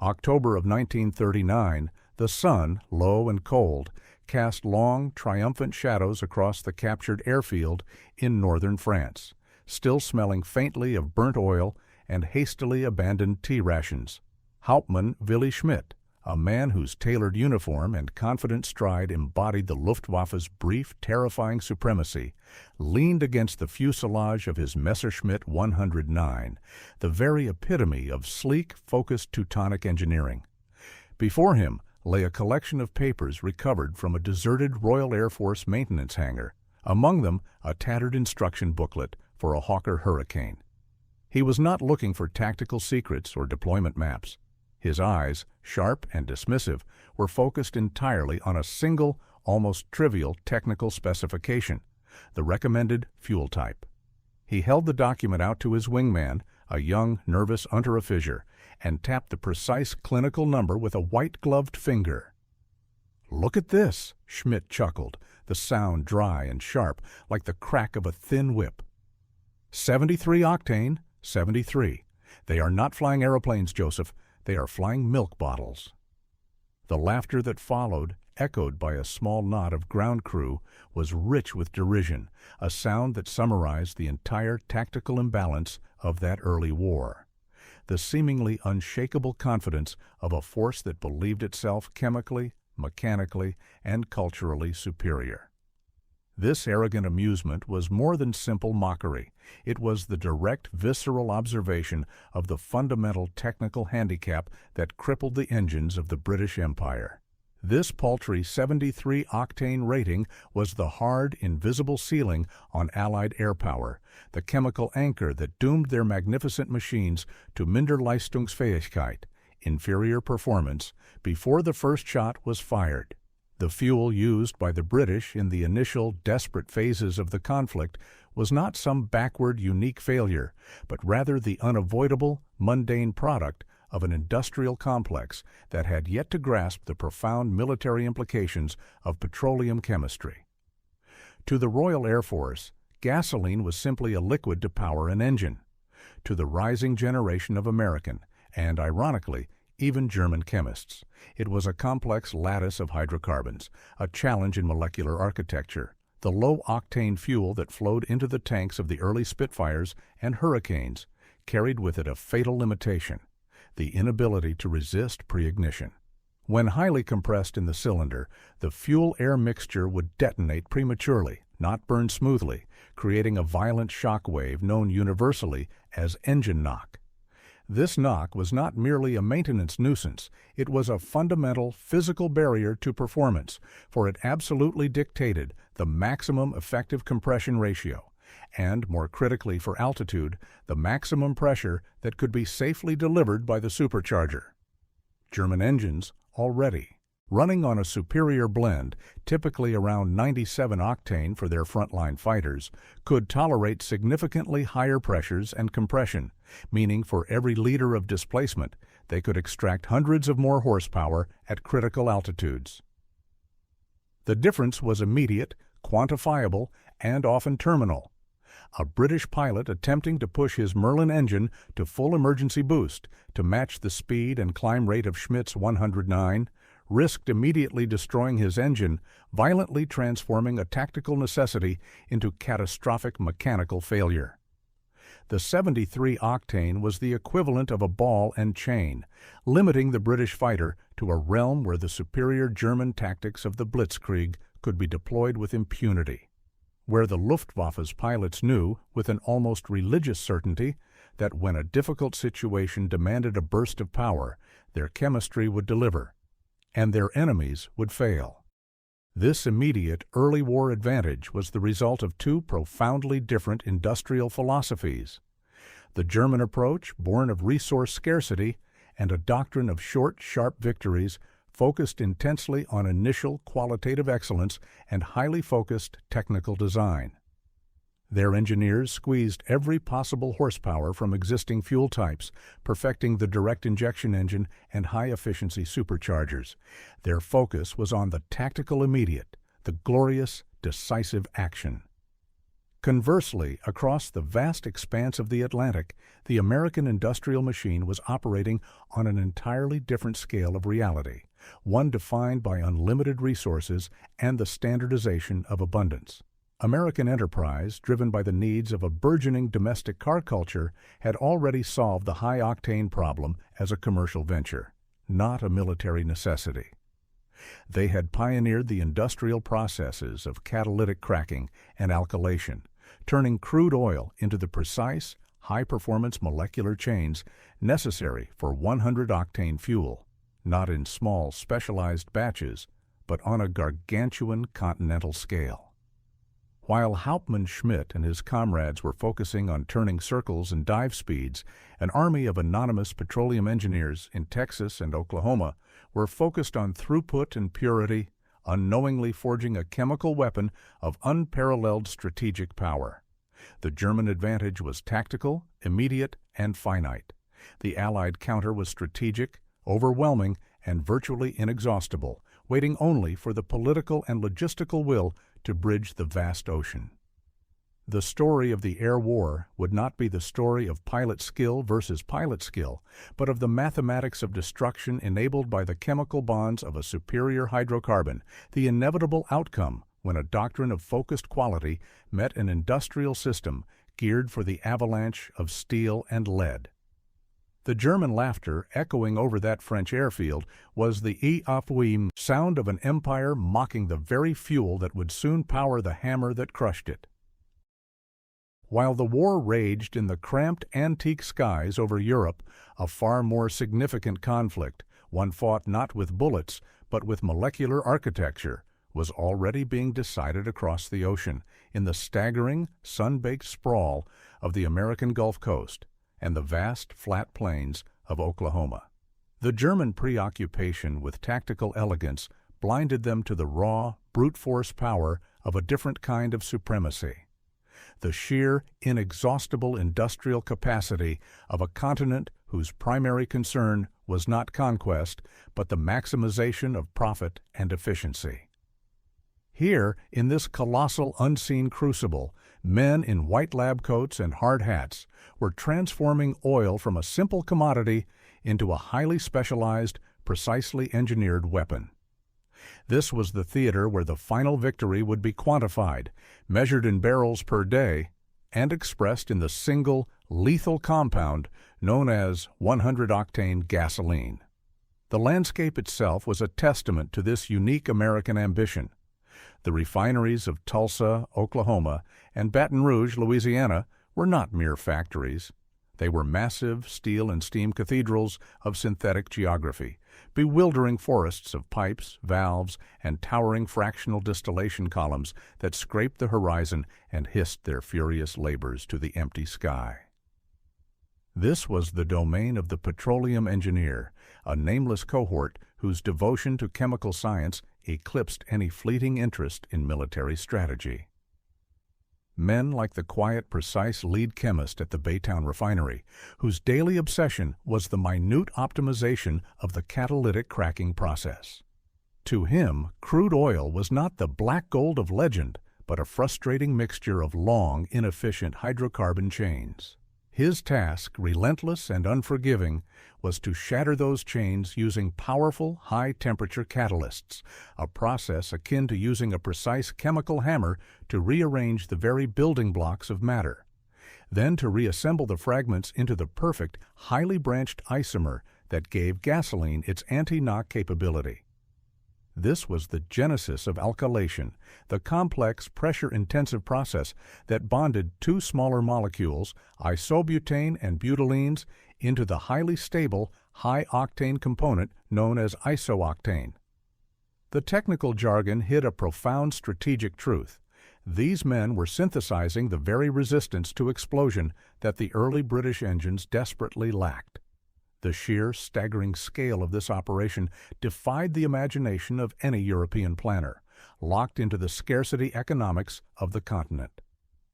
October of 1939, the sun, low and cold, cast long, triumphant shadows across the captured airfield in northern France, still smelling faintly of burnt oil and hastily abandoned tea rations. Hauptmann Willy Schmidt, a man whose tailored uniform and confident stride embodied the Luftwaffe's brief, terrifying supremacy, leaned against the fuselage of his Messerschmitt 109, the very epitome of sleek, focused Teutonic engineering. Before him lay a collection of papers recovered from a deserted Royal Air Force maintenance hangar, among them a tattered instruction booklet for a Hawker Hurricane. He was not looking for tactical secrets or deployment maps. His eyes, sharp and dismissive, were focused entirely on a single, almost trivial technical specification, the recommended fuel type. He held the document out to his wingman, a young, nervous unteroffizier, and tapped the precise clinical number with a white-gloved finger. "Look at this," Schmidt chuckled, the sound dry and sharp, like the crack of a thin whip. 73 octane, 73. They are not flying aeroplanes, Joseph. They are flying milk bottles. The laughter that followed, echoed by a small knot of ground crew, was rich with derision, a sound that summarized the entire tactical imbalance of that early war. The seemingly unshakable confidence of a force that believed itself chemically, mechanically, and culturally superior. This arrogant amusement was more than simple mockery. It was the direct, visceral observation of the fundamental technical handicap that crippled the engines of the British Empire. This paltry 73-octane rating was the hard, invisible ceiling on Allied air power, the chemical anchor that doomed their magnificent machines to Minderleistungsfähigkeit, inferior performance, before the first shot was fired. The fuel used by the British in the initial, desperate phases of the conflict was not some backward, unique failure, but rather the unavoidable, mundane product of an industrial complex that had yet to grasp the profound military implications of petroleum chemistry. To the Royal Air Force, gasoline was simply a liquid to power an engine. To the rising generation of American, and ironically, even German chemists, it was a complex lattice of hydrocarbons, a challenge in molecular architecture, the low-octane fuel that flowed into the tanks of the early Spitfires and Hurricanes carried with it a fatal limitation: the inability to resist pre-ignition. When highly compressed in the cylinder, the fuel-air mixture would detonate prematurely, not burn smoothly, creating a violent shock wave known universally as engine knock. This knock was not merely a maintenance nuisance, it was a fundamental physical barrier to performance, for it absolutely dictated the maximum effective compression ratio, and, more critically for altitude, the maximum pressure that could be safely delivered by the supercharger. German engines, already running on a superior blend, typically around 97 octane for their frontline fighters, could tolerate significantly higher pressures and compression, meaning for every liter of displacement, they could extract hundreds of more horsepower at critical altitudes. The difference was immediate, quantifiable, and often terminal. A British pilot attempting to push his Merlin engine to full emergency boost to match the speed and climb rate of Schmidt's 109 risked immediately destroying his engine, violently transforming a tactical necessity into catastrophic mechanical failure. The 73 octane was the equivalent of a ball and chain, limiting the British fighter to a realm where the superior German tactics of the Blitzkrieg could be deployed with impunity, where the Luftwaffe's pilots knew, with an almost religious certainty, that when a difficult situation demanded a burst of power, their chemistry would deliver, and their enemies would fail. This immediate early war advantage was the result of two profoundly different industrial philosophies: the German approach, born of resource scarcity, and a doctrine of short, sharp victories focused intensely on initial qualitative excellence and highly focused technical design. Their engineers squeezed every possible horsepower from existing fuel types, perfecting the direct injection engine and high-efficiency superchargers. Their focus was on the tactical immediate, the glorious, decisive action. Conversely, across the vast expanse of the Atlantic, the American industrial machine was operating on an entirely different scale of reality, one defined by unlimited resources and the standardization of abundance. American enterprise, driven by the needs of a burgeoning domestic car culture, had already solved the high-octane problem as a commercial venture, not a military necessity. They had pioneered the industrial processes of catalytic cracking and alkylation, turning crude oil into the precise, high-performance molecular chains necessary for 100-octane fuel, not in small, specialized batches, but on a gargantuan continental scale. While Hauptmann Schmidt and his comrades were focusing on turning circles and dive speeds, an army of anonymous petroleum engineers in Texas and Oklahoma were focused on throughput and purity, unknowingly forging a chemical weapon of unparalleled strategic power. The German advantage was tactical, immediate, and finite. The Allied counter was strategic, overwhelming, and virtually inexhaustible, waiting only for the political and logistical will to bridge the vast ocean. The story of the air war would not be the story of pilot skill versus pilot skill, but of the mathematics of destruction enabled by the chemical bonds of a superior hydrocarbon, the inevitable outcome when a doctrine of focused quality met an industrial system geared for the avalanche of steel and lead. The German laughter echoing over that French airfield was the "P-51" sound of an empire mocking the very fuel that would soon power the hammer that crushed it. While the war raged in the cramped antique skies over Europe, a far more significant conflict, one fought not with bullets but with molecular architecture, was already being decided across the ocean in the staggering, sun-baked sprawl of the American Gulf Coast and the vast, flat plains of Oklahoma. The German preoccupation with tactical elegance blinded them to the raw, brute force power of a different kind of supremacy. The sheer, inexhaustible industrial capacity of a continent whose primary concern was not conquest, but the maximization of profit and efficiency. Here, in this colossal unseen crucible, men in white lab coats and hard hats were transforming oil from a simple commodity into a highly specialized, precisely engineered weapon. This was the theater where the final victory would be quantified, measured in barrels per day, and expressed in the single, lethal compound known as 100-octane gasoline. The landscape itself was a testament to this unique American ambition. The refineries of Tulsa, Oklahoma, and Baton Rouge, Louisiana, were not mere factories. They were massive steel and steam cathedrals of synthetic geography, bewildering forests of pipes, valves, and towering fractional distillation columns that scraped the horizon and hissed their furious labors to the empty sky. This was the domain of the petroleum engineer, a nameless cohort whose devotion to chemical science eclipsed any fleeting interest in military strategy. Men like the quiet, precise lead chemist at the Baytown refinery, whose daily obsession was the minute optimization of the catalytic cracking process. To him, crude oil was not the black gold of legend, but a frustrating mixture of long, inefficient hydrocarbon chains. His task, relentless and unforgiving, was to shatter those chains using powerful, high-temperature catalysts, a process akin to using a precise chemical hammer to rearrange the very building blocks of matter, then to reassemble the fragments into the perfect, highly branched isomer that gave gasoline its anti-knock capability. This was the genesis of alkylation, the complex pressure-intensive process that bonded two smaller molecules, isobutane and butylenes, into the highly stable, high-octane component known as iso-octane. The technical jargon hid a profound strategic truth. These men were synthesizing the very resistance to explosion that the early British engines desperately lacked. The sheer, staggering scale of this operation defied the imagination of any European planner, locked into the scarcity economics of the continent.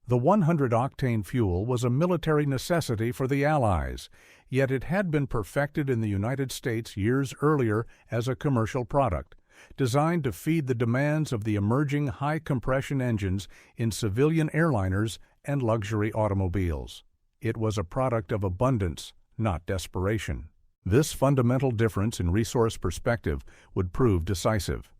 The 100-octane fuel was a military necessity for the Allies, yet it had been perfected in the United States years earlier as a commercial product, designed to feed the demands of the emerging high-compression engines in civilian airliners and luxury automobiles. It was a product of abundance, not desperation. This fundamental difference in resource perspective would prove decisive.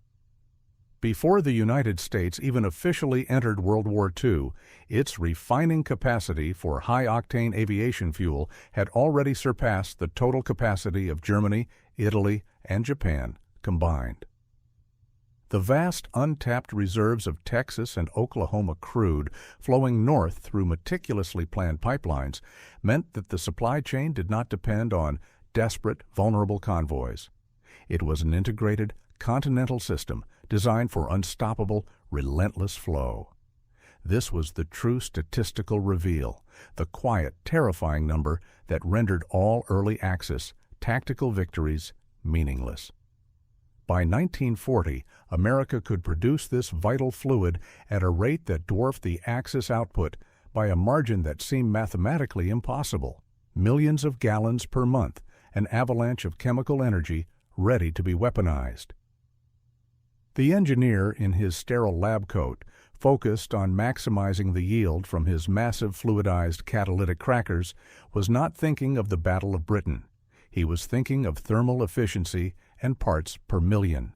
Before the United States even officially entered World War II, its refining capacity for high-octane aviation fuel had already surpassed the total capacity of Germany, Italy, and Japan combined. The vast untapped reserves of Texas and Oklahoma crude flowing north through meticulously planned pipelines meant that the supply chain did not depend on desperate, vulnerable convoys. It was an integrated, continental system designed for unstoppable, relentless flow. This was the true statistical reveal, the quiet, terrifying number that rendered all early Axis tactical victories meaningless. By 1940, America could produce this vital fluid at a rate that dwarfed the Axis output by a margin that seemed mathematically impossible. Millions of gallons per month, an avalanche of chemical energy ready to be weaponized. The engineer, in his sterile lab coat, focused on maximizing the yield from his massive fluidized catalytic crackers, was not thinking of the Battle of Britain. He was thinking of thermal efficiency and parts per million.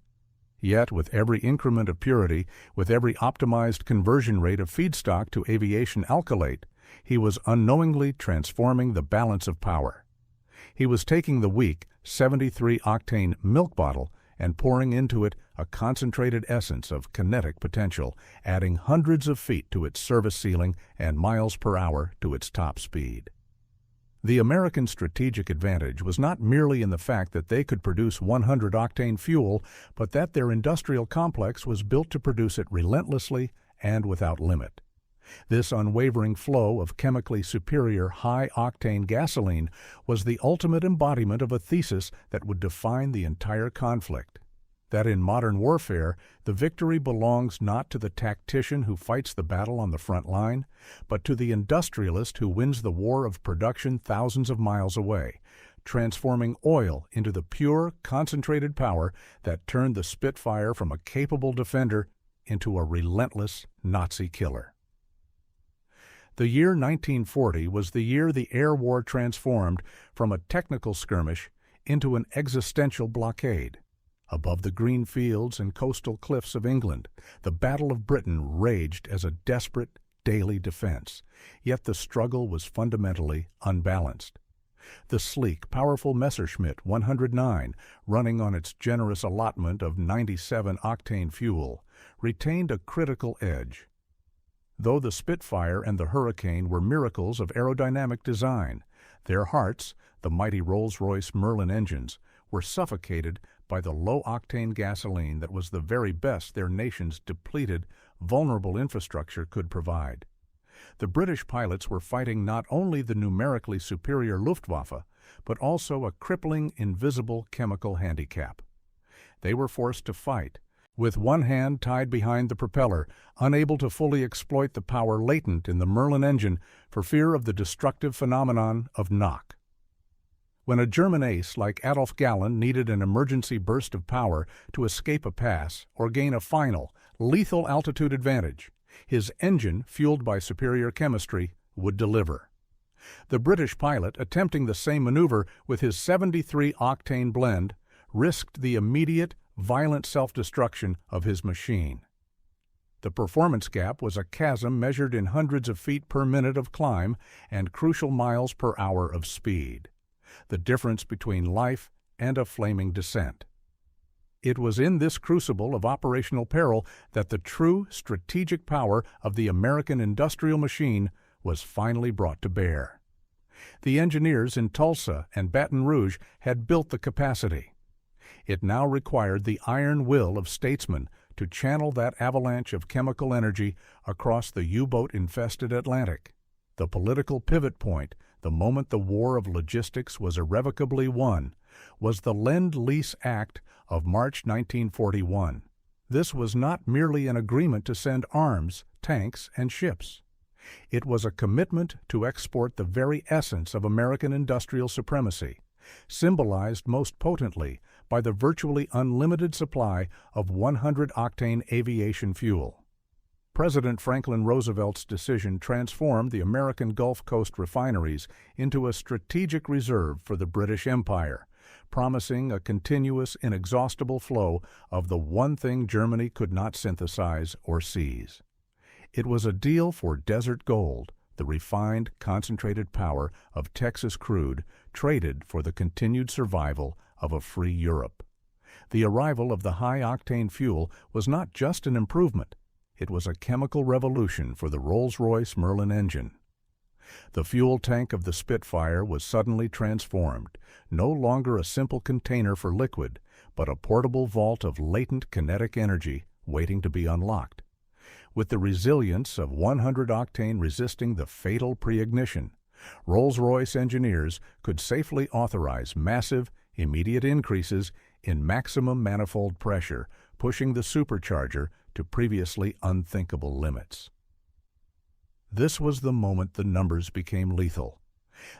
Yet, with every increment of purity, with every optimized conversion rate of feedstock to aviation alkylate, he was unknowingly transforming the balance of power. He was taking the weak 73-octane milk bottle and pouring into it a concentrated essence of kinetic potential, adding hundreds of feet to its service ceiling and miles per hour to its top speed. The American strategic advantage was not merely in the fact that they could produce 100-octane fuel, but that their industrial complex was built to produce it relentlessly and without limit. This unwavering flow of chemically superior high-octane gasoline was the ultimate embodiment of a thesis that would define the entire conflict. That in modern warfare, the victory belongs not to the tactician who fights the battle on the front line, but to the industrialist who wins the war of production thousands of miles away, transforming oil into the pure, concentrated power that turned the Spitfire from a capable defender into a relentless Nazi killer. The year 1940 was the year the air war transformed from a technical skirmish into an existential blockade. Above the green fields and coastal cliffs of England, the Battle of Britain raged as a desperate daily defense, yet the struggle was fundamentally unbalanced. The sleek, powerful Messerschmitt 109, running on its generous allotment of 97-octane fuel, retained a critical edge. Though the Spitfire and the Hurricane were miracles of aerodynamic design, their hearts, the mighty Rolls-Royce Merlin engines, were suffocated by the low-octane gasoline that was the very best their nation's depleted, vulnerable infrastructure could provide. The British pilots were fighting not only the numerically superior Luftwaffe, but also a crippling, invisible chemical handicap. They were forced to fight, with one hand tied behind the propeller, unable to fully exploit the power latent in the Merlin engine for fear of the destructive phenomenon of knock. When a German ace like Adolf Galland needed an emergency burst of power to escape a pass or gain a final, lethal altitude advantage, his engine, fueled by superior chemistry, would deliver. The British pilot, attempting the same maneuver with his 73-octane blend, risked the immediate, violent self-destruction of his machine. The performance gap was a chasm measured in hundreds of feet per minute of climb and crucial miles per hour of speed. The difference between life and a flaming descent. It was in this crucible of operational peril that the true strategic power of the American industrial machine was finally brought to bear. The engineers in Tulsa and Baton Rouge had built the capacity. It now required the iron will of statesmen to channel that avalanche of chemical energy across the U-boat-infested Atlantic. The political pivot point, the moment the war of logistics was irrevocably won, was the Lend-Lease Act of March 1941. This was not merely an agreement to send arms, tanks, and ships. It was a commitment to export the very essence of American industrial supremacy, symbolized most potently by the virtually unlimited supply of 100-octane aviation fuel. President Franklin Roosevelt's decision transformed the American Gulf Coast refineries into a strategic reserve for the British Empire, promising a continuous, inexhaustible flow of the one thing Germany could not synthesize or seize. It was a deal for desert gold, the refined, concentrated power of Texas crude traded for the continued survival of a free Europe. The arrival of the high-octane fuel was not just an improvement, it was a chemical revolution for the Rolls-Royce Merlin engine. The fuel tank of the Spitfire was suddenly transformed, no longer a simple container for liquid, but a portable vault of latent kinetic energy waiting to be unlocked. With the resilience of 100-octane resisting the fatal pre-ignition, Rolls-Royce engineers could safely authorize massive, immediate increases in maximum manifold pressure, pushing the supercharger to previously unthinkable limits. This was the moment the numbers became lethal.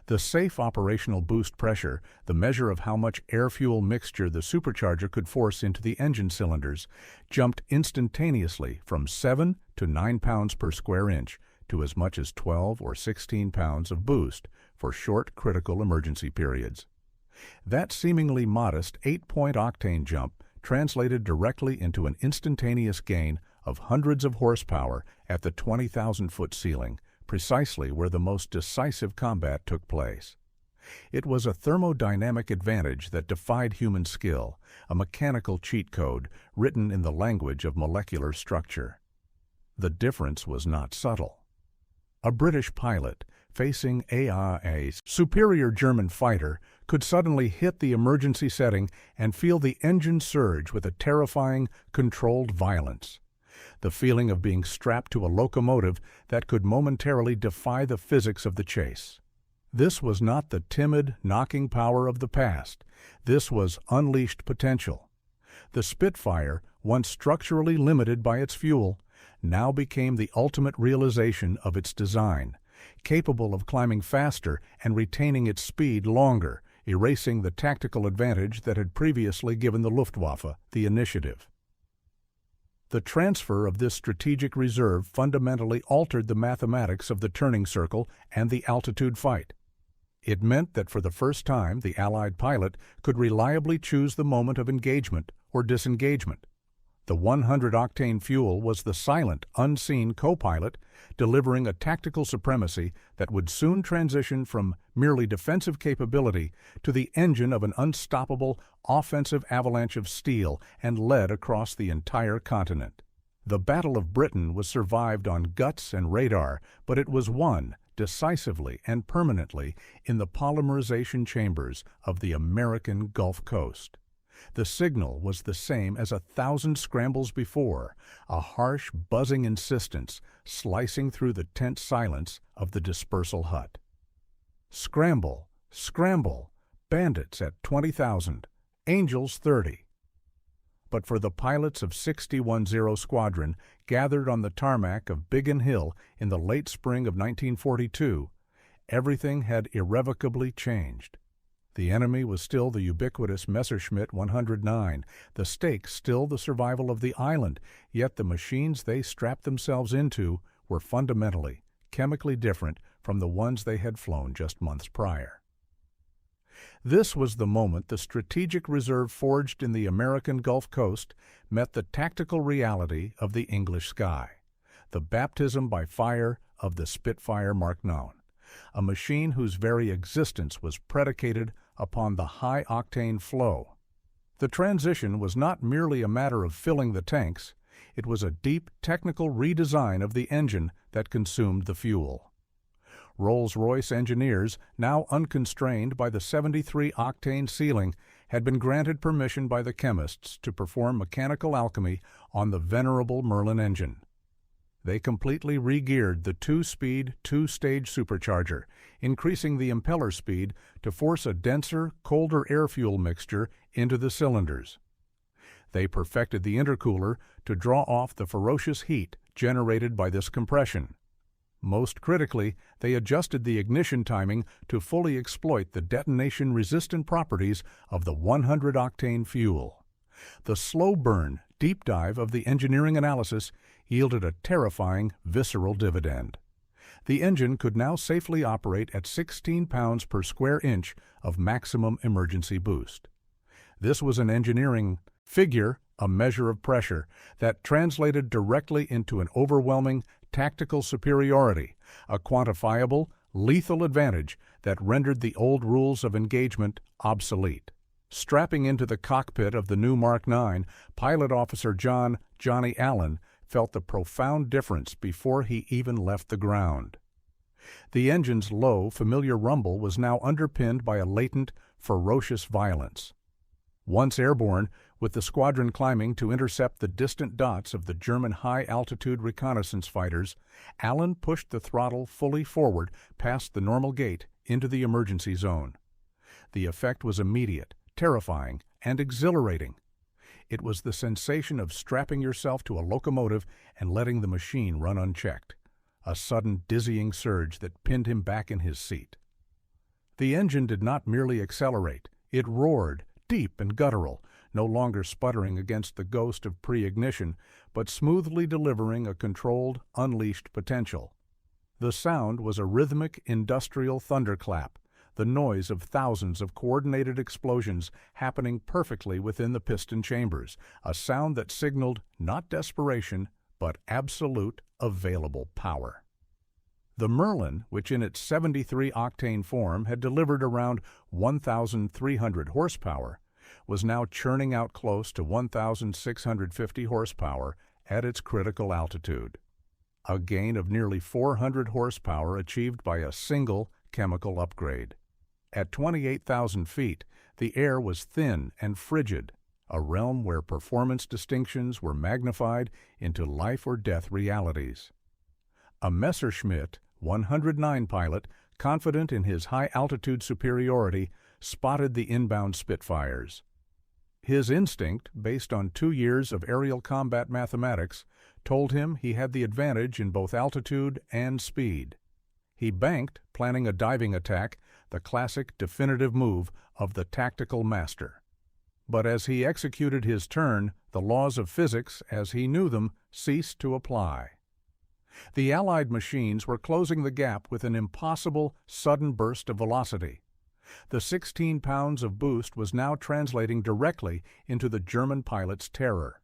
The safe operational boost pressure, the measure of how much air-fuel mixture the supercharger could force into the engine cylinders, jumped instantaneously from 7 to 9 pounds per square inch to as much as 12 or 16 pounds of boost for short critical emergency periods. That seemingly modest 8-point octane jump translated directly into an instantaneous gain of hundreds of horsepower at the 20,000-foot ceiling, precisely where the most decisive combat took place. It was a thermodynamic advantage that defied human skill, a mechanical cheat code written in the language of molecular structure. The difference was not subtle. A British pilot, facing a superior German fighter, could suddenly hit the emergency setting and feel the engine surge with a terrifying, controlled violence. The feeling of being strapped to a locomotive that could momentarily defy the physics of the chase. This was not the timid, knocking power of the past. This was unleashed potential. The Spitfire, once structurally limited by its fuel, now became the ultimate realization of its design, capable of climbing faster and retaining its speed longer, erasing the tactical advantage that had previously given the Luftwaffe the initiative. The transfer of this strategic reserve fundamentally altered the mathematics of the turning circle and the altitude fight. It meant that for the first time the Allied pilot could reliably choose the moment of engagement or disengagement. The 100-octane fuel was the silent, unseen co-pilot, delivering a tactical supremacy that would soon transition from merely defensive capability to the engine of an unstoppable, offensive avalanche of steel and lead across the entire continent. The Battle of Britain was survived on guts and radar, but it was won decisively and permanently in the polymerization chambers of the American Gulf Coast. The signal was the same as 1,000 scrambles before, a harsh, buzzing insistence slicing through the tense silence of the dispersal hut. Scramble, scramble, bandits at 20,000, angels 30. But for the pilots of 610 Squadron gathered on the tarmac of Biggin Hill in the late spring of 1942, everything had irrevocably changed. The enemy was still the ubiquitous Messerschmitt 109, the stakes still the survival of the island, yet the machines they strapped themselves into were fundamentally, chemically different from the ones they had flown just months prior. This was the moment the strategic reserve forged in the American Gulf Coast met the tactical reality of the English sky, the baptism by fire of the Spitfire Mark IX, a machine whose very existence was predicated upon the high-octane flow. The transition was not merely a matter of filling the tanks, it was a deep technical redesign of the engine that consumed the fuel. Rolls-Royce engineers, now unconstrained by the 73-octane ceiling, had been granted permission by the chemists to perform mechanical alchemy on the venerable Merlin engine. They completely re-geared the two-speed, two-stage supercharger, increasing the impeller speed to force a denser, colder air-fuel mixture into the cylinders. They perfected the intercooler to draw off the ferocious heat generated by this compression. Most critically, they adjusted the ignition timing to fully exploit the detonation-resistant properties of the 100-octane fuel. The slow-burn, deep dive of the engineering analysis yielded a terrifying, visceral dividend. The engine could now safely operate at 16 pounds per square inch of maximum emergency boost. This was an engineering figure, a measure of pressure, that translated directly into an overwhelming tactical superiority, a quantifiable, lethal advantage that rendered the old rules of engagement obsolete. Strapping into the cockpit of the new Mark IX, Pilot Officer Johnny Allen felt the profound difference before he even left the ground. The engine's low, familiar rumble was now underpinned by a latent, ferocious violence. Once airborne, with the squadron climbing to intercept the distant dots of the German high-altitude reconnaissance fighters, Allen pushed the throttle fully forward past the normal gate into the emergency zone. The effect was immediate, terrifying, and exhilarating. It was the sensation of strapping yourself to a locomotive and letting the machine run unchecked, a sudden dizzying surge that pinned him back in his seat. The engine did not merely accelerate, it roared, deep and guttural, no longer sputtering against the ghost of pre-ignition, but smoothly delivering a controlled, unleashed potential. The sound was a rhythmic, industrial thunderclap, the noise of thousands of coordinated explosions happening perfectly within the piston chambers, a sound that signaled not desperation, but absolute, available power. The Merlin, which in its 73-octane form had delivered around 1,300 horsepower, was now churning out close to 1,650 horsepower at its critical altitude, a gain of nearly 400 horsepower achieved by a single chemical upgrade. At 28,000 feet, the air was thin and frigid, a realm where performance distinctions were magnified into life-or-death realities. A Messerschmitt 109 pilot, confident in his high-altitude superiority, spotted the inbound Spitfires. His instinct, based on 2 years of aerial combat mathematics, told him he had the advantage in both altitude and speed. He banked, planning a diving attack, the classic definitive move of the tactical master. But as he executed his turn, the laws of physics, as he knew them, ceased to apply. The Allied machines were closing the gap with an impossible, sudden burst of velocity. The 16 pounds of boost was now translating directly into the German pilot's terror.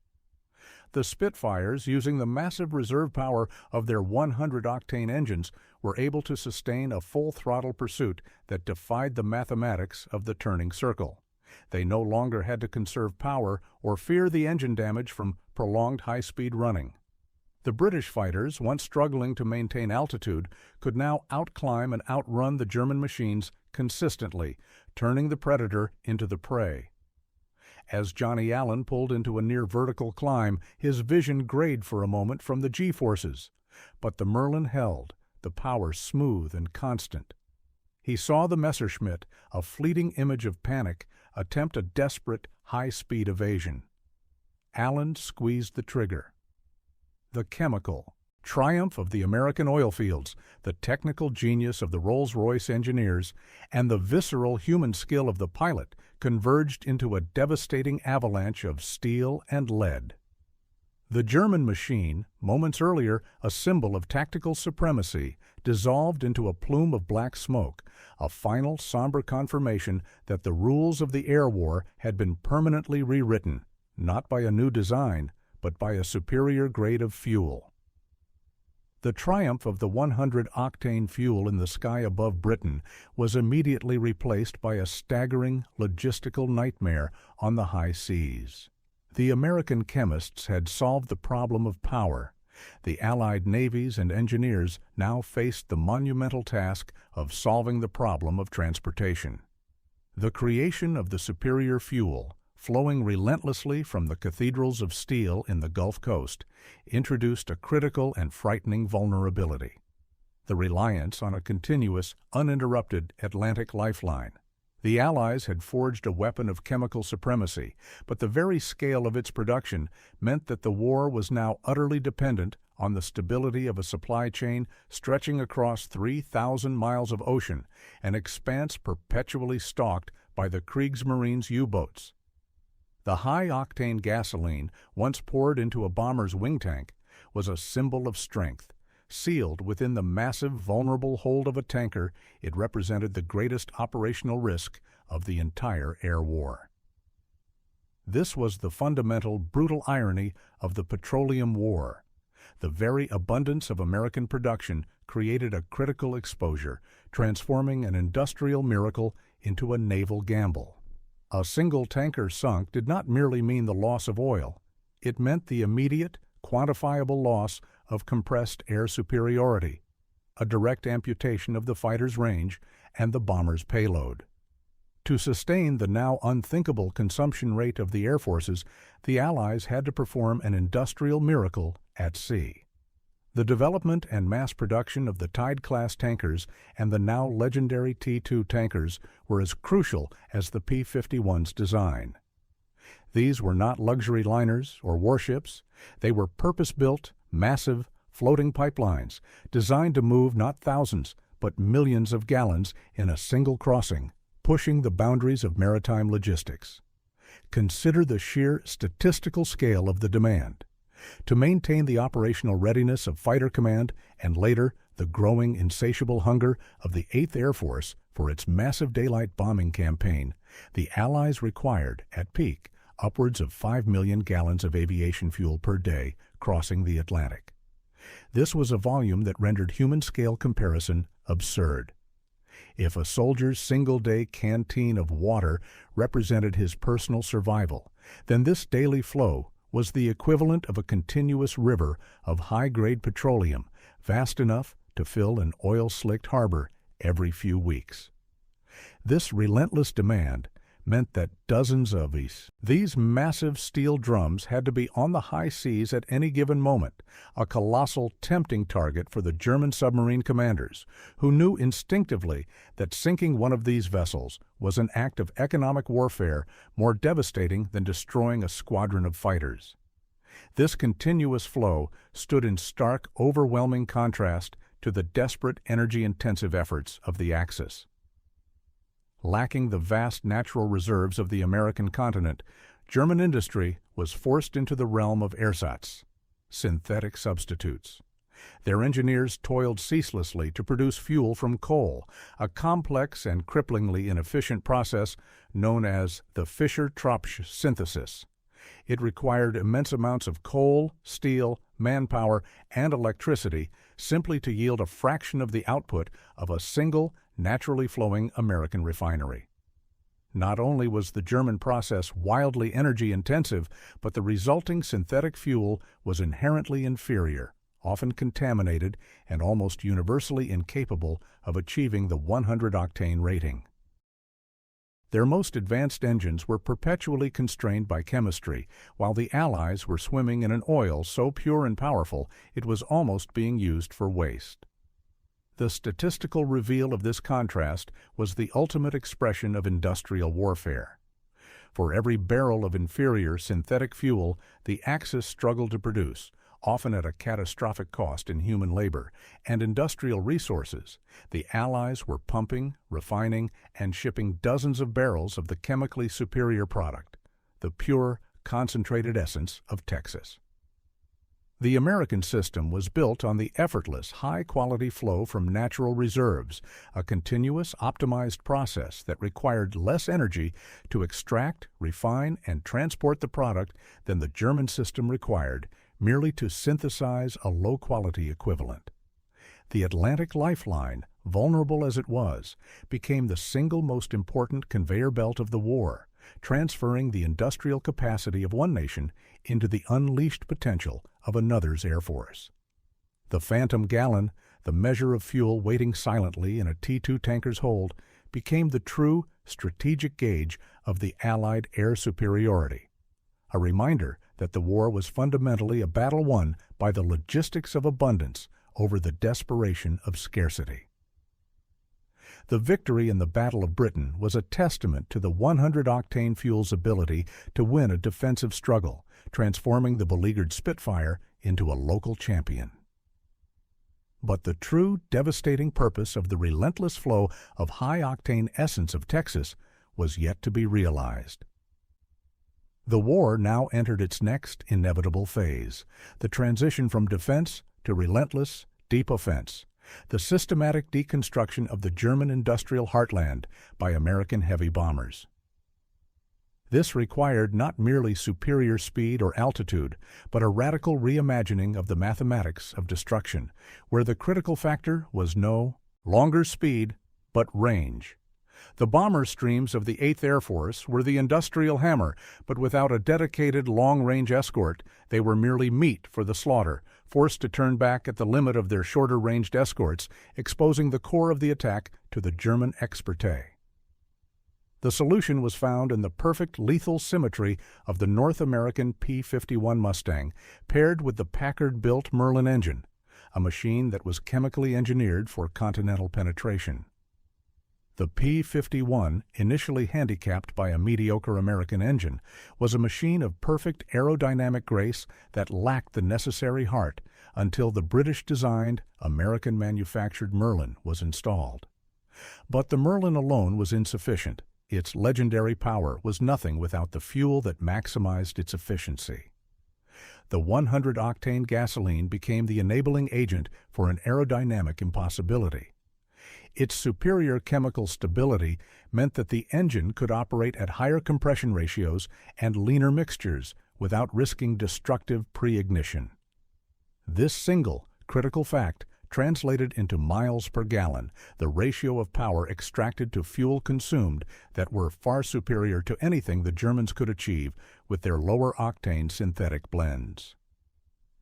The Spitfires, using the massive reserve power of their 100-octane engines, were able to sustain a full-throttle pursuit that defied the mathematics of the turning circle. They no longer had to conserve power or fear the engine damage from prolonged high-speed running. The British fighters, once struggling to maintain altitude, could now outclimb and outrun the German machines consistently, turning the predator into the prey. As Johnny Allen pulled into a near-vertical climb, his vision grayed for a moment from the G-forces, but the Merlin held, the power smooth and constant. He saw the Messerschmitt, a fleeting image of panic, attempt a desperate, high-speed evasion. Allen squeezed the trigger. The chemical triumph of the American oil fields, the technical genius of the Rolls-Royce engineers, and the visceral human skill of the pilot converged into a devastating avalanche of steel and lead. The German machine, moments earlier a symbol of tactical supremacy, dissolved into a plume of black smoke, a final somber confirmation that the rules of the air war had been permanently rewritten, not by a new design, but by a superior grade of fuel. The triumph of the 100-octane fuel in the sky above Britain was immediately replaced by a staggering logistical nightmare on the high seas. The American chemists had solved the problem of power. The Allied navies and engineers now faced the monumental task of solving the problem of transportation. The creation of the superior fuel, flowing relentlessly from the cathedrals of steel in the Gulf Coast, introduced a critical and frightening vulnerability: the reliance on a continuous, uninterrupted Atlantic lifeline. The Allies had forged a weapon of chemical supremacy, but the very scale of its production meant that the war was now utterly dependent on the stability of a supply chain stretching across 3,000 miles of ocean, an expanse perpetually stalked by the Kriegsmarine's U-boats. The high-octane gasoline, once poured into a bomber's wing tank, was a symbol of strength. Sealed within the massive, vulnerable hold of a tanker, it represented the greatest operational risk of the entire air war. This was the fundamental, brutal irony of the petroleum war. The very abundance of American production created a critical exposure, transforming an industrial miracle into a naval gamble. A single tanker sunk did not merely mean the loss of oil. It meant the immediate, quantifiable loss of compressed air superiority, a direct amputation of the fighter's range and the bomber's payload. To sustain the now unthinkable consumption rate of the air forces, the Allies had to perform an industrial miracle at sea. The development and mass production of the Tide-class tankers and the now legendary T-2 tankers were as crucial as the P-51's design. These were not luxury liners or warships. They were purpose-built, massive, floating pipelines designed to move not thousands, but millions of gallons in a single crossing, pushing the boundaries of maritime logistics. Consider the sheer statistical scale of the demand. To maintain the operational readiness of Fighter Command and later the growing insatiable hunger of the 8th Air Force for its massive daylight bombing campaign, the Allies required, at peak, upwards of 5 million gallons of aviation fuel per day crossing the Atlantic. This was a volume that rendered human-scale comparison absurd. If a soldier's single-day canteen of water represented his personal survival, then this daily flow was the equivalent of a continuous river of high-grade petroleum, vast enough to fill an oil-slicked harbor every few weeks. This relentless demand meant that dozens of these massive steel drums had to be on the high seas at any given moment, a colossal, tempting target for the German submarine commanders, who knew instinctively that sinking one of these vessels was an act of economic warfare more devastating than destroying a squadron of fighters. This continuous flow stood in stark, overwhelming contrast to the desperate, energy-intensive efforts of the Axis. Lacking the vast natural reserves of the American continent, German industry was forced into the realm of ersatz, synthetic substitutes. Their engineers toiled ceaselessly to produce fuel from coal, a complex and cripplingly inefficient process known as the Fischer-Tropsch synthesis. It required immense amounts of coal, steel, manpower, and electricity simply to yield a fraction of the output of a single, naturally flowing American refinery. Not only was the German process wildly energy-intensive, but the resulting synthetic fuel was inherently inferior, often contaminated, and almost universally incapable of achieving the 100-octane rating. Their most advanced engines were perpetually constrained by chemistry, while the Allies were swimming in an oil so pure and powerful it was almost being used for waste. The statistical reveal of this contrast was the ultimate expression of industrial warfare. For every barrel of inferior synthetic fuel the Axis struggled to produce, often at a catastrophic cost in human labor and industrial resources, the Allies were pumping, refining, and shipping dozens of barrels of the chemically superior product, the pure, concentrated essence of Texas. The American system was built on the effortless, high-quality flow from natural reserves, a continuous, optimized process that required less energy to extract, refine, and transport the product than the German system required, merely to synthesize a low-quality equivalent. The Atlantic lifeline, vulnerable as it was, became the single most important conveyor belt of the war, transferring the industrial capacity of one nation into the unleashed potential of another's air force. The phantom gallon, the measure of fuel waiting silently in a T-2 tanker's hold, became the true strategic gauge of the Allied air superiority, a reminder that the war was fundamentally a battle won by the logistics of abundance over the desperation of scarcity. The victory in the Battle of Britain was a testament to the 100-octane fuel's ability to win a defensive struggle, transforming the beleaguered Spitfire into a local champion. But the true devastating purpose of the relentless flow of high-octane essence of Texas was yet to be realized. The war now entered its next inevitable phase, the transition from defense to relentless, deep offense, the systematic deconstruction of the German industrial heartland by American heavy bombers. This required not merely superior speed or altitude, but a radical reimagining of the mathematics of destruction, where the critical factor was no longer speed, but range. The bomber streams of the 8th Air Force were the industrial hammer, but without a dedicated long-range escort, they were merely meat for the slaughter, forced to turn back at the limit of their shorter-ranged escorts, exposing the core of the attack to the German expertise. The solution was found in the perfect lethal symmetry of the North American P-51 Mustang, paired with the Packard-built Merlin engine, a machine that was chemically engineered for continental penetration. The P-51, initially handicapped by a mediocre American engine, was a machine of perfect aerodynamic grace that lacked the necessary heart until the British-designed, American-manufactured Merlin was installed. But the Merlin alone was insufficient. Its legendary power was nothing without the fuel that maximized its efficiency. The 100-octane gasoline became the enabling agent for an aerodynamic impossibility. Its superior chemical stability meant that the engine could operate at higher compression ratios and leaner mixtures without risking destructive pre-ignition. This single, critical fact translated into miles per gallon, the ratio of power extracted to fuel consumed that were far superior to anything the Germans could achieve with their lower-octane synthetic blends.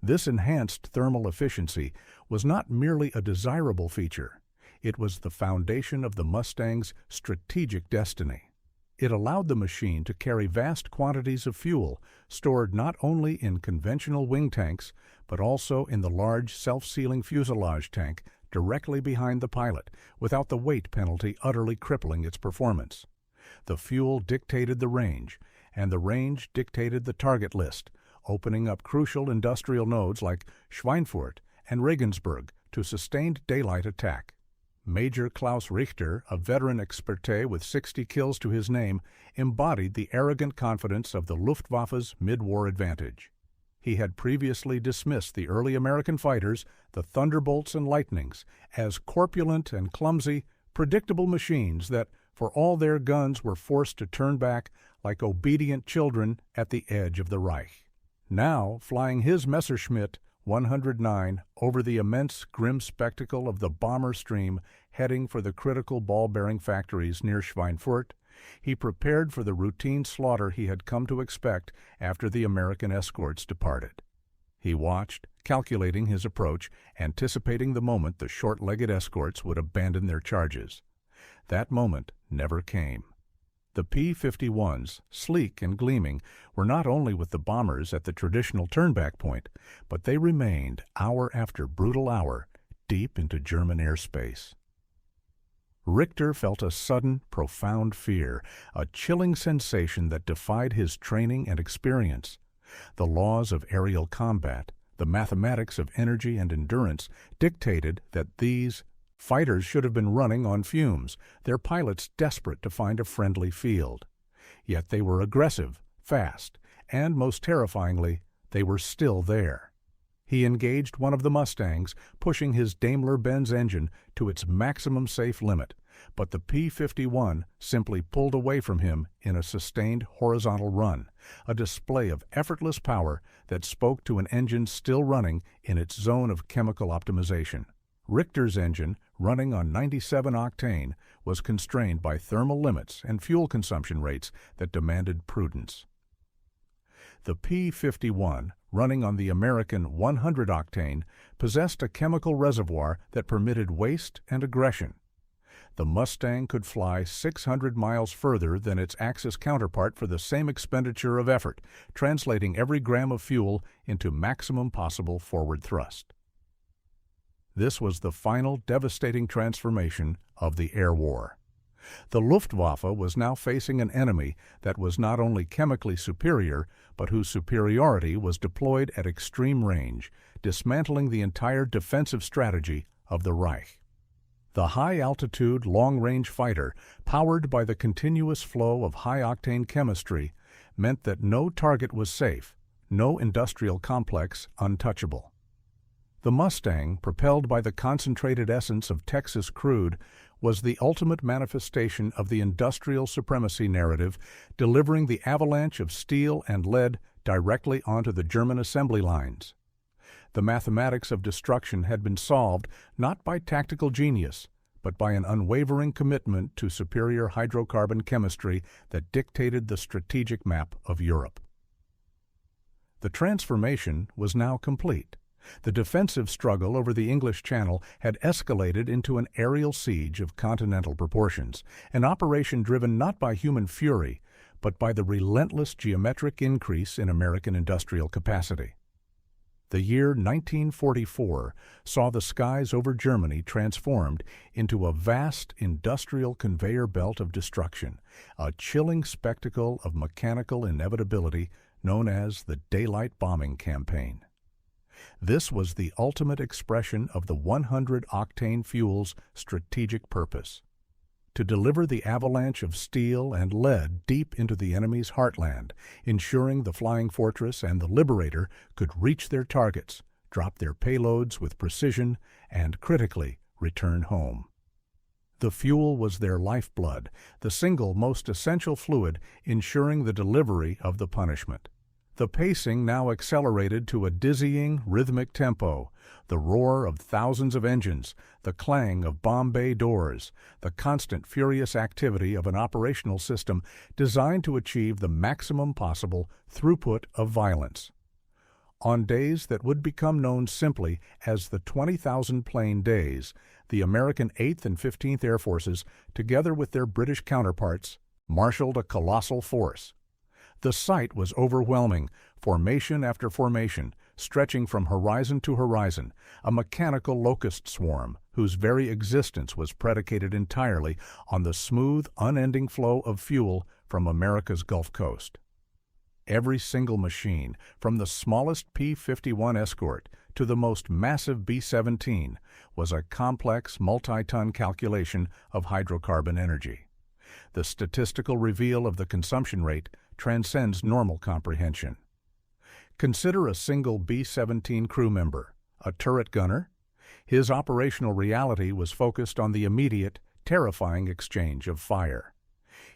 This enhanced thermal efficiency was not merely a desirable feature, it was the foundation of the Mustang's strategic destiny. It allowed the machine to carry vast quantities of fuel, stored not only in conventional wing tanks, but also in the large self-sealing fuselage tank directly behind the pilot, without the weight penalty utterly crippling its performance. The fuel dictated the range, and the range dictated the target list, opening up crucial industrial nodes like Schweinfurt and Regensburg to sustained daylight attack. Major Klaus Richter, a veteran expertise with 60 kills to his name, embodied the arrogant confidence of the Luftwaffe's mid-war advantage. He had previously dismissed the early American fighters, the Thunderbolts and Lightnings, as corpulent and clumsy, predictable machines that, for all their guns, were forced to turn back like obedient children at the edge of the Reich. Now, flying his Messerschmitt 109 over the immense grim spectacle of the bomber stream heading for the critical ball-bearing factories near Schweinfurt, he prepared for the routine slaughter he had come to expect after the American escorts departed. He watched, calculating his approach, anticipating the moment the short-legged escorts would abandon their charges. That moment never came. The P-51s, sleek and gleaming, were not only with the bombers at the traditional turnback point, but they remained, hour after brutal hour, deep into German airspace. Richter felt a sudden, profound fear, a chilling sensation that defied his training and experience. The laws of aerial combat, the mathematics of energy and endurance, dictated that these fighters should have been running on fumes, their pilots desperate to find a friendly field. Yet they were aggressive, fast, and, most terrifyingly, they were still there. He engaged one of the Mustangs, pushing his Daimler-Benz engine to its maximum safe limit, but the P-51 simply pulled away from him in a sustained horizontal run, a display of effortless power that spoke to an engine still running in its zone of chemical optimization. Richter's engine, running on 97 octane, was constrained by thermal limits and fuel consumption rates that demanded prudence. The P-51, running on the American 100 octane, possessed a chemical reservoir that permitted waste and aggression. The Mustang could fly 600 miles further than its Axis counterpart for the same expenditure of effort, translating every gram of fuel into maximum possible forward thrust. This was the final devastating transformation of the air war. The Luftwaffe was now facing an enemy that was not only chemically superior, but whose superiority was deployed at extreme range, dismantling the entire defensive strategy of the Reich. The high-altitude, long-range fighter, powered by the continuous flow of high-octane chemistry, meant that no target was safe, no industrial complex untouchable. The Mustang, propelled by the concentrated essence of Texas crude, was the ultimate manifestation of the industrial supremacy narrative, delivering the avalanche of steel and lead directly onto the German assembly lines. The mathematics of destruction had been solved not by tactical genius, but by an unwavering commitment to superior hydrocarbon chemistry that dictated the strategic map of Europe. The transformation was now complete. The defensive struggle over the English Channel had escalated into an aerial siege of continental proportions, an operation driven not by human fury, but by the relentless geometric increase in American industrial capacity. The year 1944 saw the skies over Germany transformed into a vast industrial conveyor belt of destruction, a chilling spectacle of mechanical inevitability known as the Daylight Bombing Campaign. This was the ultimate expression of the 100-octane fuel's strategic purpose: to deliver the avalanche of steel and lead deep into the enemy's heartland, ensuring the Flying Fortress and the Liberator could reach their targets, drop their payloads with precision, and, critically, return home. The fuel was their lifeblood, the single most essential fluid ensuring the delivery of the punishment. The pacing now accelerated to a dizzying, rhythmic tempo, the roar of thousands of engines, the clang of bomb bay doors, the constant furious activity of an operational system designed to achieve the maximum possible throughput of violence. On days that would become known simply as the 20,000-plane days, the American 8th and 15th Air Forces, together with their British counterparts, marshaled a colossal force. The sight was overwhelming, formation after formation, stretching from horizon to horizon, a mechanical locust swarm whose very existence was predicated entirely on the smooth, unending flow of fuel from America's Gulf Coast. Every single machine, from the smallest P-51 escort to the most massive B-17, was a complex multi-ton calculation of hydrocarbon energy. The statistical reveal of the consumption rate transcends normal comprehension. Consider a single B-17 crew member, a turret gunner. His operational reality was focused on the immediate, terrifying exchange of fire.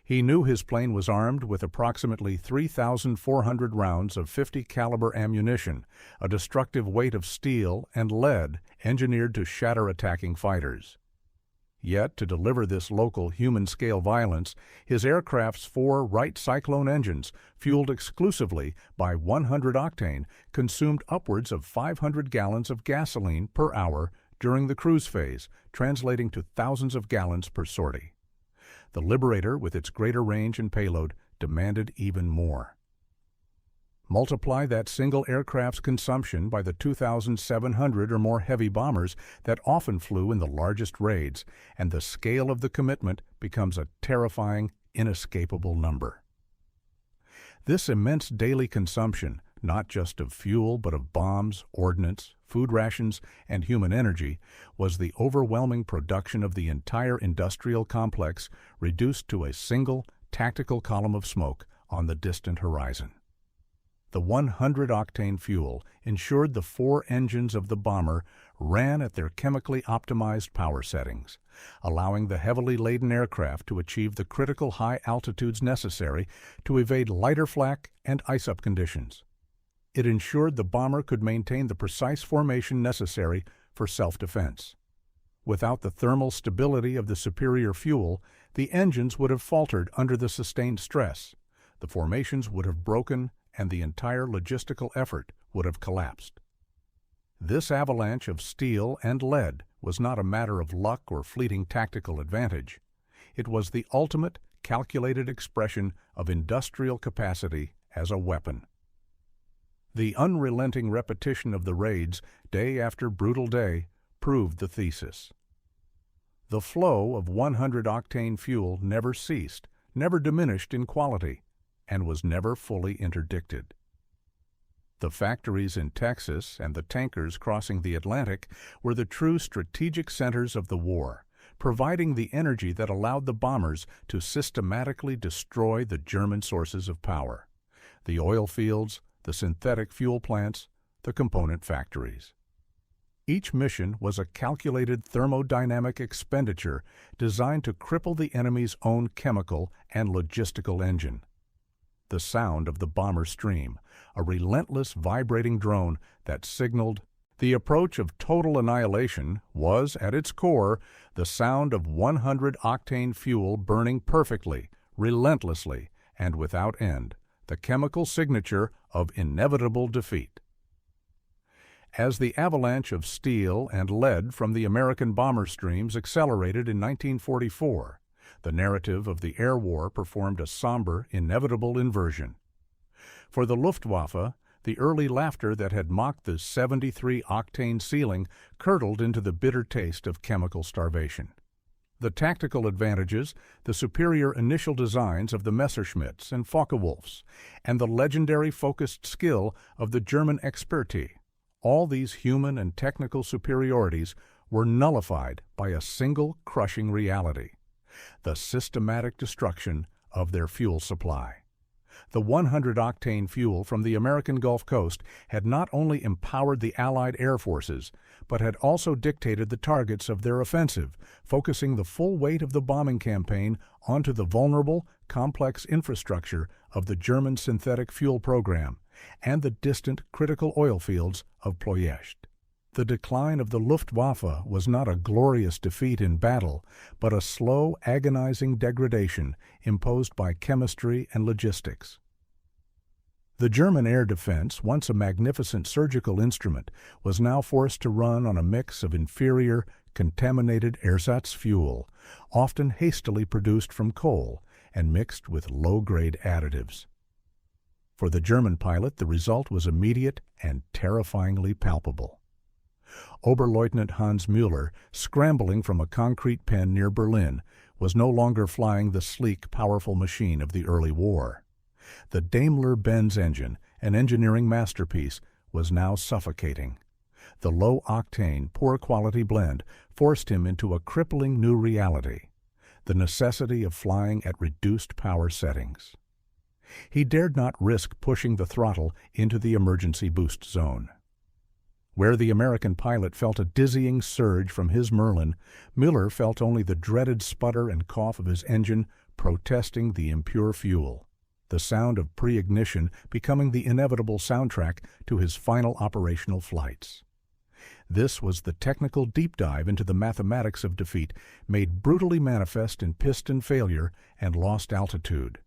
He knew his plane was armed with approximately 3,400 rounds of .50 caliber ammunition, a destructive weight of steel and lead engineered to shatter attacking fighters. Yet, to deliver this local human-scale violence, his aircraft's 4 Wright Cyclone engines, fueled exclusively by 100-octane, consumed upwards of 500 gallons of gasoline per hour during the cruise phase, translating to thousands of gallons per sortie. The Liberator, with its greater range and payload, demanded even more. Multiply that single aircraft's consumption by the 2,700 or more heavy bombers that often flew in the largest raids, and the scale of the commitment becomes a terrifying, inescapable number. This immense daily consumption, not just of fuel but of bombs, ordnance, food rations, and human energy, was the overwhelming production of the entire industrial complex reduced to a single, tactical column of smoke on the distant horizon. The 100-octane fuel ensured the 4 engines of the bomber ran at their chemically optimized power settings, allowing the heavily laden aircraft to achieve the critical high altitudes necessary to evade lighter flak and ice-up conditions. It ensured the bomber could maintain the precise formation necessary for self-defense. Without the thermal stability of the superior fuel, the engines would have faltered under the sustained stress, the formations would have broken, and the entire logistical effort would have collapsed. This avalanche of steel and lead was not a matter of luck or fleeting tactical advantage. It was the ultimate, calculated expression of industrial capacity as a weapon. The unrelenting repetition of the raids, day after brutal day, proved the thesis. The flow of 100-octane fuel never ceased, never diminished in quality, and was never fully interdicted. The factories in Texas and the tankers crossing the Atlantic were the true strategic centers of the war, providing the energy that allowed the bombers to systematically destroy the German sources of power: the oil fields, the synthetic fuel plants, the component factories. Each mission was a calculated thermodynamic expenditure designed to cripple the enemy's own chemical and logistical engine. The sound of the bomber stream, a relentless vibrating drone that signaled the approach of total annihilation, was, at its core, the sound of 100-octane fuel burning perfectly, relentlessly, and without end, the chemical signature of inevitable defeat. As the avalanche of steel and lead from the American bomber streams accelerated in 1944, the narrative of the air war performed a somber, inevitable inversion. For the Luftwaffe, the early laughter that had mocked the 73-octane ceiling curdled into the bitter taste of chemical starvation. The tactical advantages, the superior initial designs of the Messerschmitts and Focke-Wulfs, and the legendary focused skill of the German Expertise, all these human and technical superiorities were nullified by a single crushing reality: the systematic destruction of their fuel supply. The 100-octane fuel from the American Gulf Coast had not only empowered the Allied air forces, but had also dictated the targets of their offensive, focusing the full weight of the bombing campaign onto the vulnerable, complex infrastructure of the German synthetic fuel program and the distant critical oil fields of Ploiești. The decline of the Luftwaffe was not a glorious defeat in battle, but a slow, agonizing degradation imposed by chemistry and logistics. The German air defense, once a magnificent surgical instrument, was now forced to run on a mix of inferior, contaminated ersatz fuel, often hastily produced from coal and mixed with low-grade additives. For the German pilot, the result was immediate and terrifyingly palpable. Oberleutnant Hans Müller, scrambling from a concrete pen near Berlin, was no longer flying the sleek, powerful machine of the early war. The Daimler-Benz engine, an engineering masterpiece, was now suffocating. The low-octane, poor-quality blend forced him into a crippling new reality: the necessity of flying at reduced power settings. He dared not risk pushing the throttle into the emergency boost zone. Where the American pilot felt a dizzying surge from his Merlin, Müller felt only the dreaded sputter and cough of his engine protesting the impure fuel, the sound of pre-ignition becoming the inevitable soundtrack to his final operational flights. This was the technical deep dive into the mathematics of defeat, made brutally manifest in piston failure and lost altitude.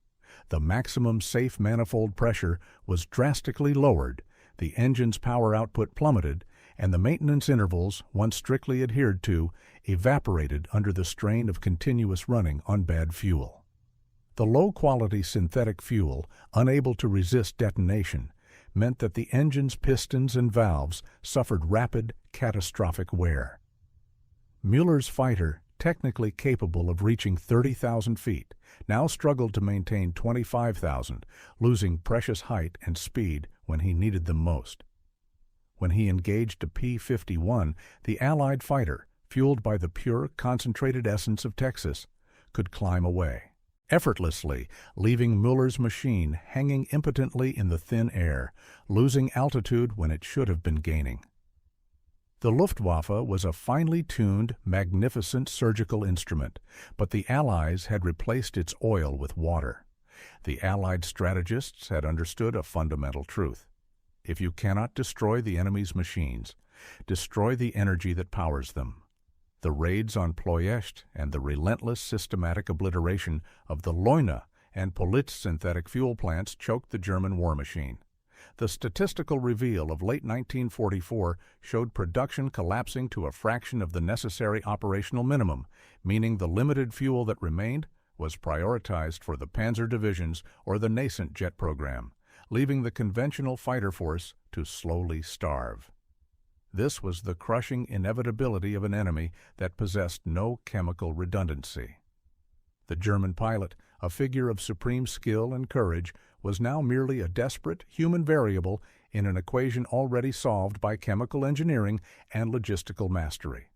The maximum safe manifold pressure was drastically lowered, the engine's power output plummeted, and the maintenance intervals, once strictly adhered to, evaporated under the strain of continuous running on bad fuel. The low-quality synthetic fuel, unable to resist detonation, meant that the engine's pistons and valves suffered rapid, catastrophic wear. Müller's fighter, technically capable of reaching 30,000 feet, now struggled to maintain 25,000, losing precious height and speed when he needed them most. When he engaged a P-51, the Allied fighter, fueled by the pure, concentrated essence of Texas, could climb away, effortlessly, leaving Müller's machine hanging impotently in the thin air, losing altitude when it should have been gaining. The Luftwaffe was a finely tuned, magnificent surgical instrument, but the Allies had replaced its oil with water. The Allied strategists had understood a fundamental truth: if you cannot destroy the enemy's machines, destroy the energy that powers them. The raids on Ploiești and the relentless systematic obliteration of the Leuna and Politz synthetic fuel plants choked the German war machine. The statistical reveal of late 1944 showed production collapsing to a fraction of the necessary operational minimum, meaning the limited fuel that remained was prioritized for the Panzer divisions or the nascent jet program, leaving the conventional fighter force to slowly starve. This was the crushing inevitability of an enemy that possessed no chemical redundancy. The German pilot, a figure of supreme skill and courage, was now merely a desperate human variable in an equation already solved by chemical engineering and logistical mastery.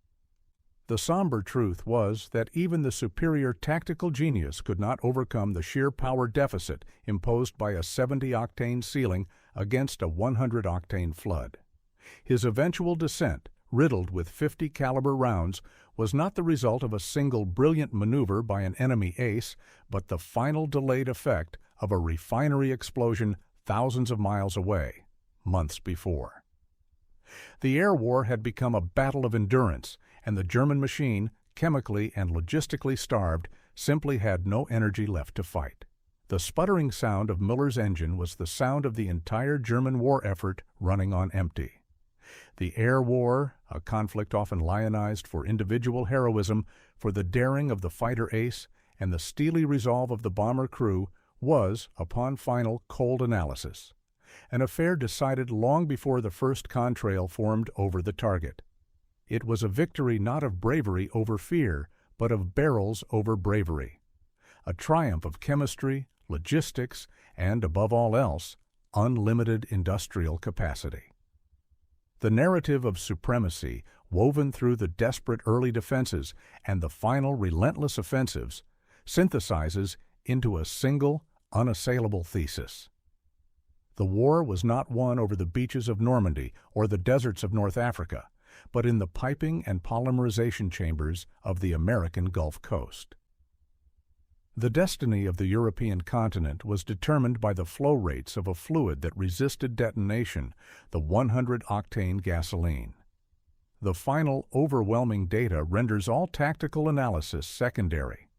The somber truth was that even the superior tactical genius could not overcome the sheer power deficit imposed by a 70-octane ceiling against a 100-octane flood. His eventual descent, riddled with 50-caliber rounds, was not the result of a single brilliant maneuver by an enemy ace, but the final delayed effect of a refinery explosion thousands of miles away, months before. The air war had become a battle of endurance, and the German machine, chemically and logistically starved, simply had no energy left to fight. The sputtering sound of Müller's engine was the sound of the entire German war effort running on empty. The air war, a conflict often lionized for individual heroism, for the daring of the fighter ace, and the steely resolve of the bomber crew, was, upon final cold analysis, an affair decided long before the first contrail formed over the target. It was a victory not of bravery over fear, but of barrels over bravery. A triumph of chemistry, logistics, and, above all else, unlimited industrial capacity. The narrative of supremacy, woven through the desperate early defenses and the final relentless offensives, synthesizes into a single, unassailable thesis. The war was not won over the beaches of Normandy or the deserts of North Africa, but in the piping and polymerization chambers of the American Gulf Coast. The destiny of the European continent was determined by the flow rates of a fluid that resisted detonation, the 100-octane gasoline. The final overwhelming data renders all tactical analysis secondary.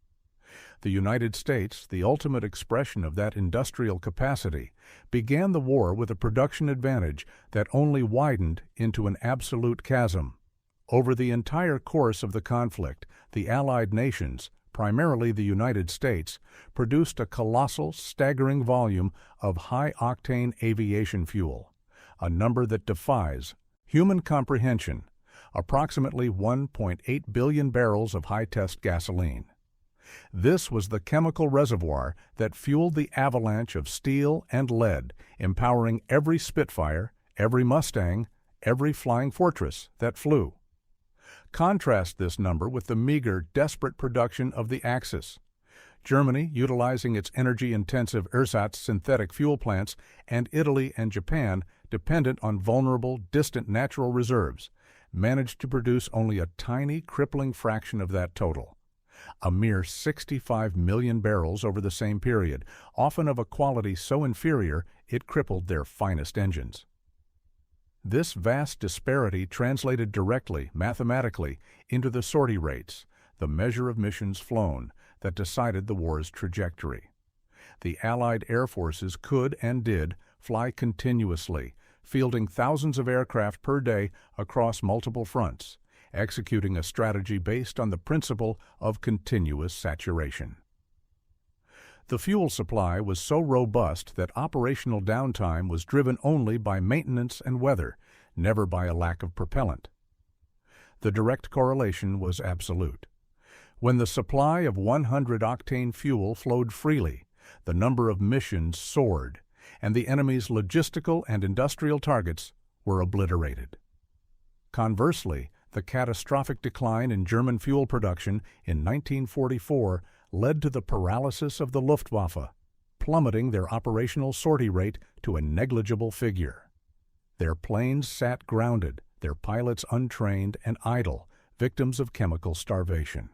The United States, the ultimate expression of that industrial capacity, began the war with a production advantage that only widened into an absolute chasm. Over the entire course of the conflict, the Allied nations, primarily the United States, produced a colossal, staggering volume of high-octane aviation fuel, a number that defies human comprehension, approximately 1.8 billion barrels of high-test gasoline. This was the chemical reservoir that fueled the avalanche of steel and lead, empowering every Spitfire, every Mustang, every Flying Fortress that flew. Contrast this number with the meager, desperate production of the Axis. Germany, utilizing its energy-intensive ersatz synthetic fuel plants, and Italy and Japan, dependent on vulnerable, distant natural reserves, managed to produce only a tiny, crippling fraction of that total. A mere 65 million barrels over the same period, often of a quality so inferior it crippled their finest engines. This vast disparity translated directly, mathematically, into the sortie rates, the measure of missions flown, that decided the war's trajectory. The Allied air forces could and did fly continuously, fielding thousands of aircraft per day across multiple fronts, executing a strategy based on the principle of continuous saturation. The fuel supply was so robust that operational downtime was driven only by maintenance and weather, never by a lack of propellant. The direct correlation was absolute. When the supply of 100-octane fuel flowed freely, the number of missions soared, and the enemy's logistical and industrial targets were obliterated. Conversely, the catastrophic decline in German fuel production in 1944 led to the paralysis of the Luftwaffe, plummeting their operational sortie rate to a negligible figure. Their planes sat grounded, their pilots untrained and idle, victims of chemical starvation.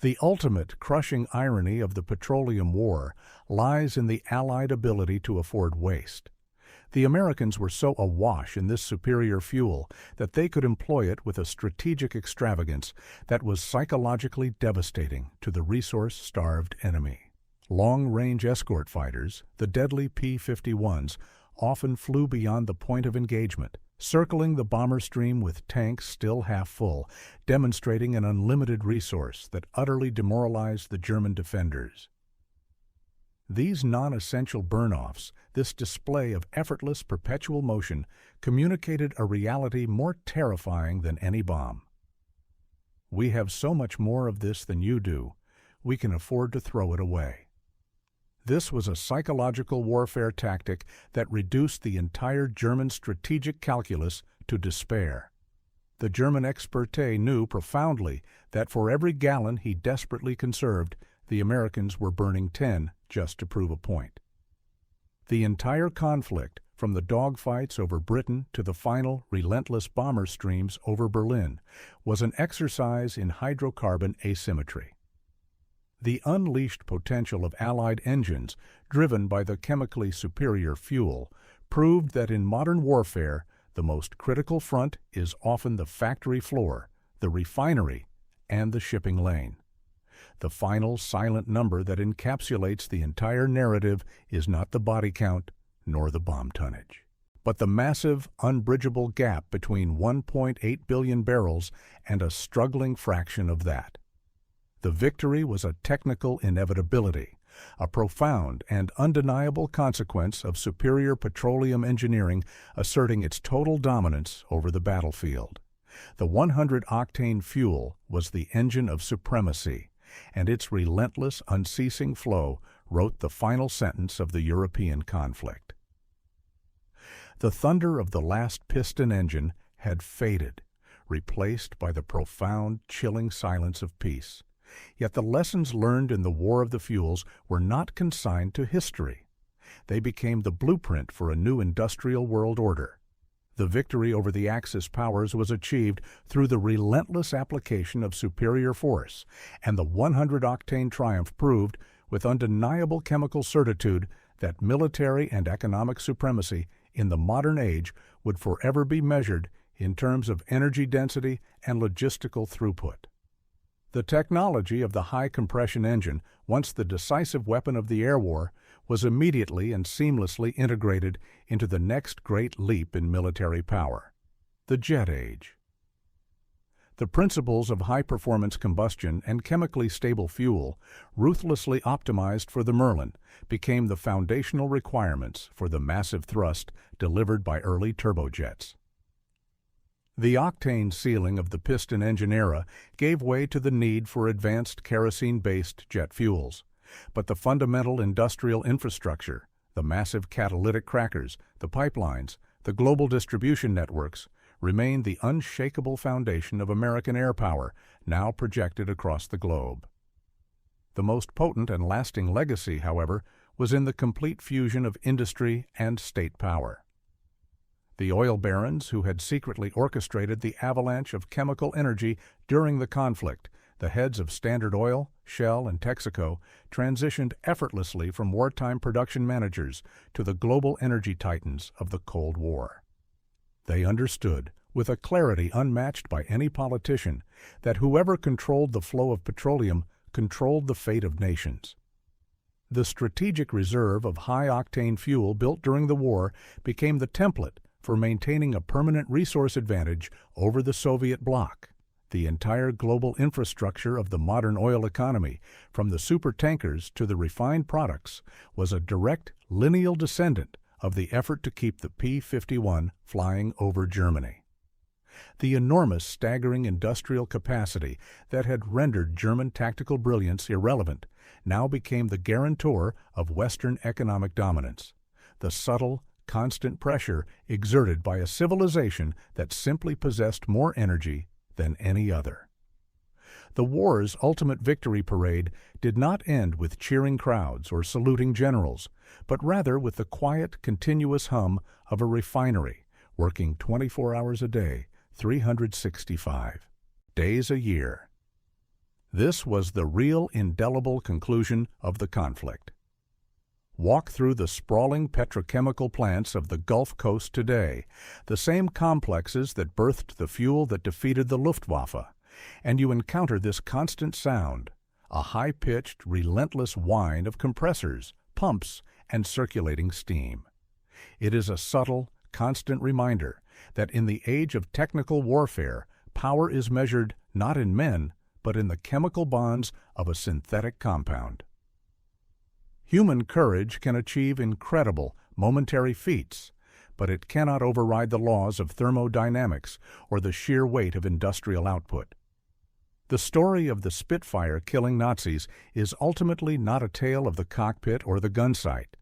The ultimate crushing irony of the petroleum war lies in the Allied ability to afford waste. The Americans were so awash in this superior fuel that they could employ it with a strategic extravagance that was psychologically devastating to the resource-starved enemy. Long-range escort fighters, the deadly P-51s, often flew beyond the point of engagement, circling the bomber stream with tanks still half full, demonstrating an unlimited resource that utterly demoralized the German defenders. These non-essential burn-offs, this display of effortless perpetual motion, communicated a reality more terrifying than any bomb. We have so much more of this than you do, we can afford to throw it away. This was a psychological warfare tactic that reduced the entire German strategic calculus to despair. The German expertise knew profoundly that for every gallon he desperately conserved, the Americans were burning 10 just to prove a point. The entire conflict, from the dogfights over Britain to the final relentless bomber streams over Berlin, was an exercise in hydrocarbon asymmetry. The unleashed potential of Allied engines, driven by the chemically superior fuel, proved that in modern warfare, the most critical front is often the factory floor, the refinery, and the shipping lane. The final silent number that encapsulates the entire narrative is not the body count nor the bomb tonnage, but the massive, unbridgeable gap between 1.8 billion barrels and a struggling fraction of that. The victory was a technical inevitability, a profound and undeniable consequence of superior petroleum engineering asserting its total dominance over the battlefield. The 100-octane fuel was the engine of supremacy, and its relentless, unceasing flow wrote the final sentence of the European conflict. The thunder of the last piston engine had faded, replaced by the profound, chilling silence of peace. Yet the lessons learned in the War of the Fuels were not consigned to history. They became the blueprint for a new industrial world order. The victory over the Axis powers was achieved through the relentless application of superior force, and the 100-octane triumph proved, with undeniable chemical certitude, that military and economic supremacy in the modern age would forever be measured in terms of energy density and logistical throughput. The technology of the high-compression engine, once the decisive weapon of the air war, was immediately and seamlessly integrated into the next great leap in military power, the jet age. The principles of high-performance combustion and chemically stable fuel, ruthlessly optimized for the Merlin, became the foundational requirements for the massive thrust delivered by early turbojets. The octane ceiling of the piston engine era gave way to the need for advanced kerosene-based jet fuels, but the fundamental industrial infrastructure, the massive catalytic crackers, the pipelines, the global distribution networks, remained the unshakable foundation of American air power, now projected across the globe. The most potent and lasting legacy, however, was in the complete fusion of industry and state power. The oil barons who had secretly orchestrated the avalanche of chemical energy during the conflict, the heads of Standard Oil, Shell, and Texaco, transitioned effortlessly from wartime production managers to the global energy titans of the Cold War. They understood, with a clarity unmatched by any politician, that whoever controlled the flow of petroleum controlled the fate of nations. The strategic reserve of high-octane fuel built during the war became the template for maintaining a permanent resource advantage over the Soviet bloc. The entire global infrastructure of the modern oil economy, from the supertankers to the refined products, was a direct lineal descendant of the effort to keep the P-51 flying over Germany. The enormous, staggering industrial capacity that had rendered German tactical brilliance irrelevant now became the guarantor of Western economic dominance. The subtle, constant pressure exerted by a civilization that simply possessed more energy than any other. The war's ultimate victory parade did not end with cheering crowds or saluting generals, but rather with the quiet, continuous hum of a refinery working 24 hours a day, 365 days a year. This was the real indelible conclusion of the conflict. Walk through the sprawling petrochemical plants of the Gulf Coast today, the same complexes that birthed the fuel that defeated the Luftwaffe, and you encounter this constant sound, a high-pitched, relentless whine of compressors, pumps, and circulating steam. It is a subtle, constant reminder that in the age of technical warfare, power is measured not in men, but in the chemical bonds of a synthetic compound. Human courage can achieve incredible, momentary feats, but it cannot override the laws of thermodynamics or the sheer weight of industrial output. The story of the Spitfire killing Nazis is ultimately not a tale of the cockpit or the gun sight.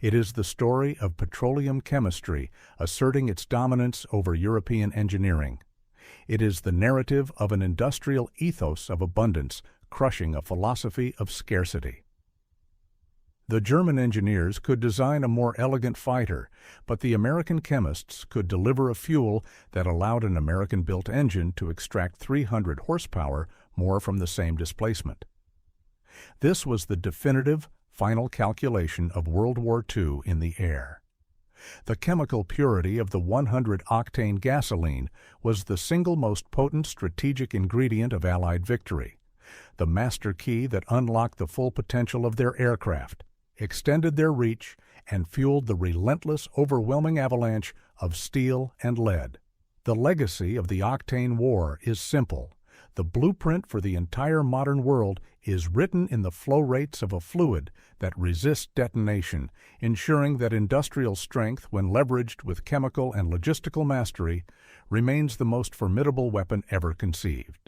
It is the story of petroleum chemistry asserting its dominance over European engineering. It is the narrative of an industrial ethos of abundance crushing a philosophy of scarcity. The German engineers could design a more elegant fighter, but the American chemists could deliver a fuel that allowed an American-built engine to extract 300 horsepower more from the same displacement. This was the definitive, final calculation of World War II in the air. The chemical purity of the 100-octane gasoline was the single most potent strategic ingredient of Allied victory, the master key that unlocked the full potential of their aircraft, extended their reach, and fueled the relentless, overwhelming avalanche of steel and lead. The legacy of the Octane War is simple. The blueprint for the entire modern world is written in the flow rates of a fluid that resists detonation, ensuring that industrial strength, when leveraged with chemical and logistical mastery, remains the most formidable weapon ever conceived.